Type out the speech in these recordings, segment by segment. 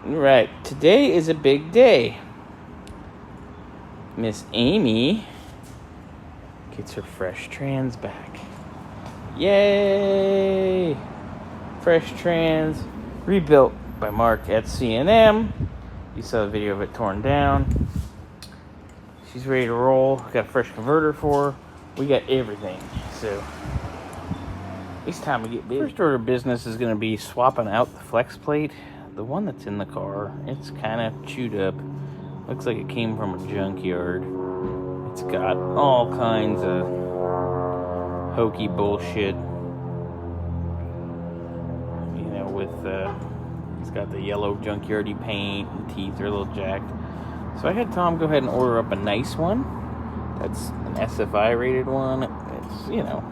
Right, today is a big day. Miss Amy gets her fresh trans back. Yay! Fresh trans, rebuilt by Mark at C&M. You saw the video of it torn down. She's ready to roll. Got a fresh converter for her. We got everything. So it's time to get busy. First order of business is going to be swapping out the flex plate. The one that's in the car, it's kind of chewed up. Looks like it came from a junkyard. It's got all kinds of hokey bullshit. You know, with it's got the yellow junkyardy paint, and the teeth are a little jacked. So I had Tom go ahead and order up a nice one. That's an SFI rated one. It's, you know,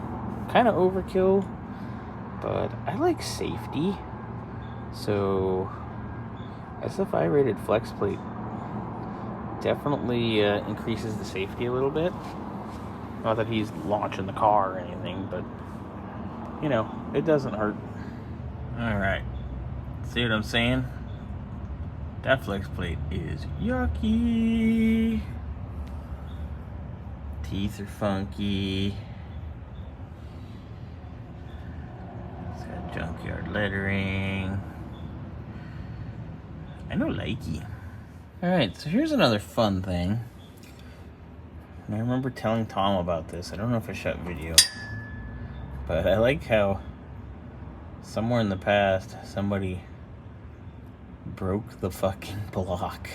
kind of overkill, but I like safety. So SFI rated flex plate definitely increases the safety a little bit. Not that he's launching the car or anything, but you know, it doesn't hurt. Alright, see what I'm saying? That flex plate is yucky. Teeth are funky. It's got junkyard lettering. I know likey. Alright, so here's another fun thing. And I remember telling Tom about this. I don't know if I shot video. But I like how somewhere in the past somebody broke the fucking block.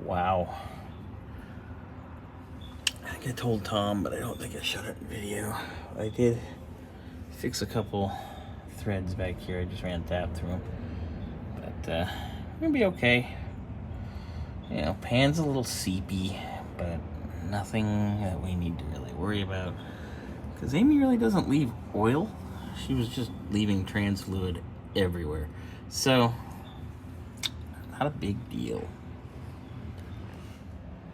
Wow. I think I told Tom, but I don't think I shot it in video. I did fix a couple threads back here. I just ran tap through them. But we're gonna be okay. You know, pan's a little seepy, but nothing that we need to really worry about. Because Amy really doesn't leave oil. She was just leaving trans fluid everywhere. So, not a big deal.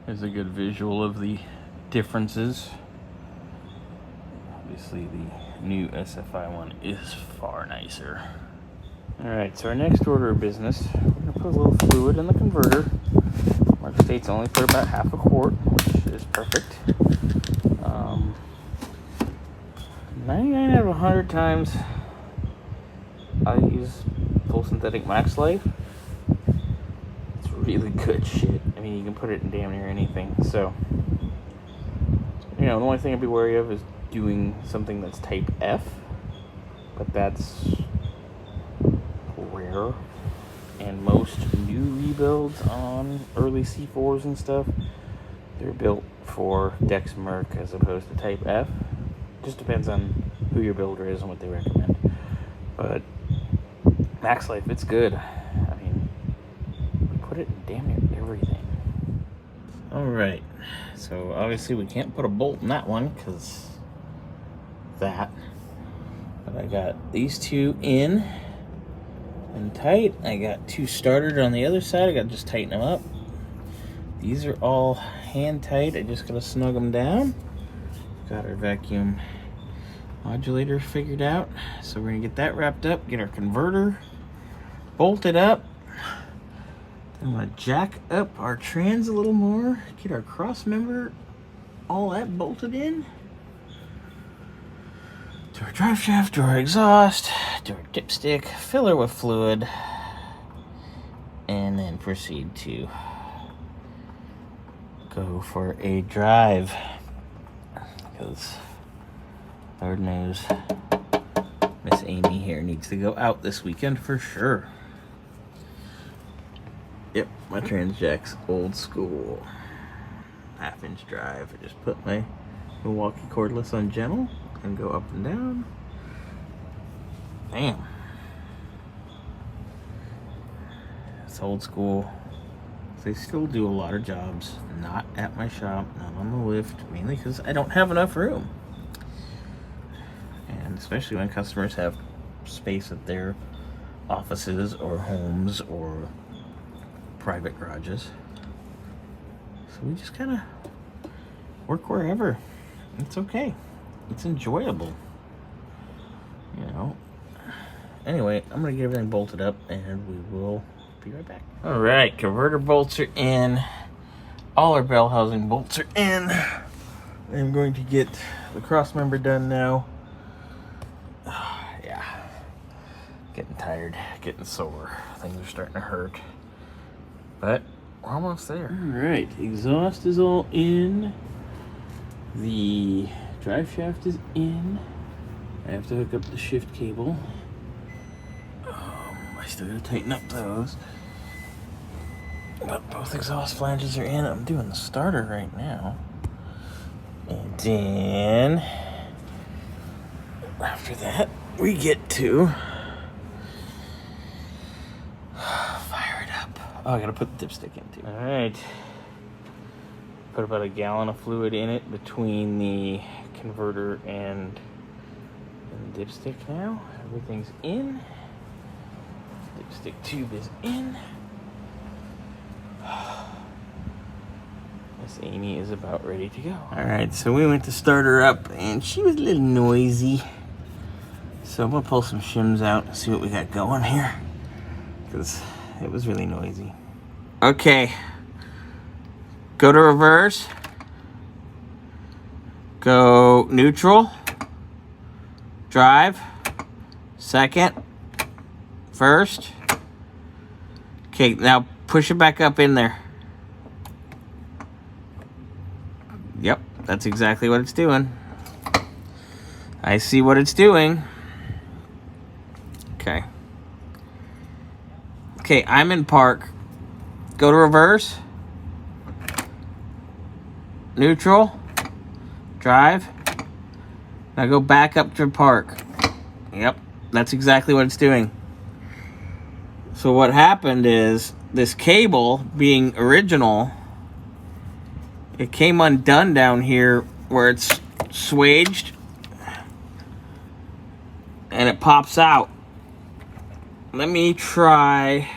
There's a good visual of the differences. Obviously, the new SFI one is far nicer. Alright, so our next order of business, we're going to put a little fluid in the converter. Mark states only put about half a quart, which is perfect. 99 out of 100 times, I use full synthetic Max Life. It's really good shit. I mean, you can put it in damn near anything. So, you know, the only thing I'd be wary of is doing something that's type F, but that's rare. And most new rebuilds on early C4s and stuff, they're built for Dexmerc as opposed to type F. Just depends on who your builder is and what they recommend. But Max Life, it's good. I mean, we put it in damn near everything. Alright, so obviously we can't put a bolt in that one because that. But I got these two in and tight. I got two started on the other side. I got to just tighten them up. These are all hand tight. I just got to snug them down. Got our vacuum modulator figured out. So we're going to get that wrapped up, get our converter bolted up. Then I'm going to jack up our trans a little more, get our cross member, all that bolted in. To our drive shaft, to our exhaust, to our dipstick, fill her with fluid, and then proceed to go for a drive. Because Lord knows Miss Amy here needs to go out this weekend for sure. Yep, my trans jack's old school. 1/2-inch drive. I just put my Milwaukee cordless on gentle and go up and down. Bam. It's old school. They still do a lot of jobs, not at my shop, not on the lift, mainly because I don't have enough room. And especially when customers have space at their offices or homes or private garages. So we just kind of work wherever. It's okay. It's enjoyable. You know. Anyway, I'm going to get everything bolted up and we will be right back. All right, converter bolts are in. All our bell housing bolts are in. I'm going to get the cross member done now. Yeah, getting tired, getting sore. Things are starting to hurt, but we're almost there. All right, exhaust is all in. The drive shaft is in. I have to hook up the shift cable. I still gotta tighten up those. But both exhaust flanges are in. I'm doing the starter right now. And then after that, we get to fire it up. Oh, I gotta put the dipstick in too. All right. Put about a gallon of fluid in it between the converter and the dipstick now. Everything's in. Dipstick tube is in. Miss Amy is about ready to go. All right, so we went to start her up, and she was a little noisy. So I'm gonna pull some shims out and see what we got going here, because it was really noisy. Okay, go to reverse. Go neutral. Drive. Second. First. Okay, now push it back up in there. Yep, that's exactly what it's doing. I see what it's doing. Okay. Okay, I'm in park. Go to reverse. Neutral. Drive. Now go back up to park. Yep, that's exactly what it's doing. So what happened is this cable, being original, it came undone down here where it's swaged and it pops out. Let me try,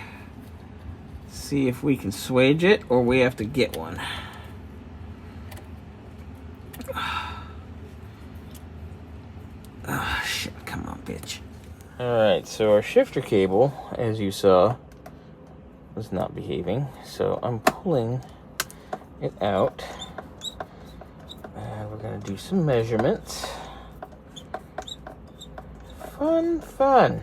see if we can swage it or we have to get one. Oh, shit, come on, bitch. Alright, so our shifter cable, as you saw, was not behaving. So I'm pulling it out. And we're going to do some measurements. Fun.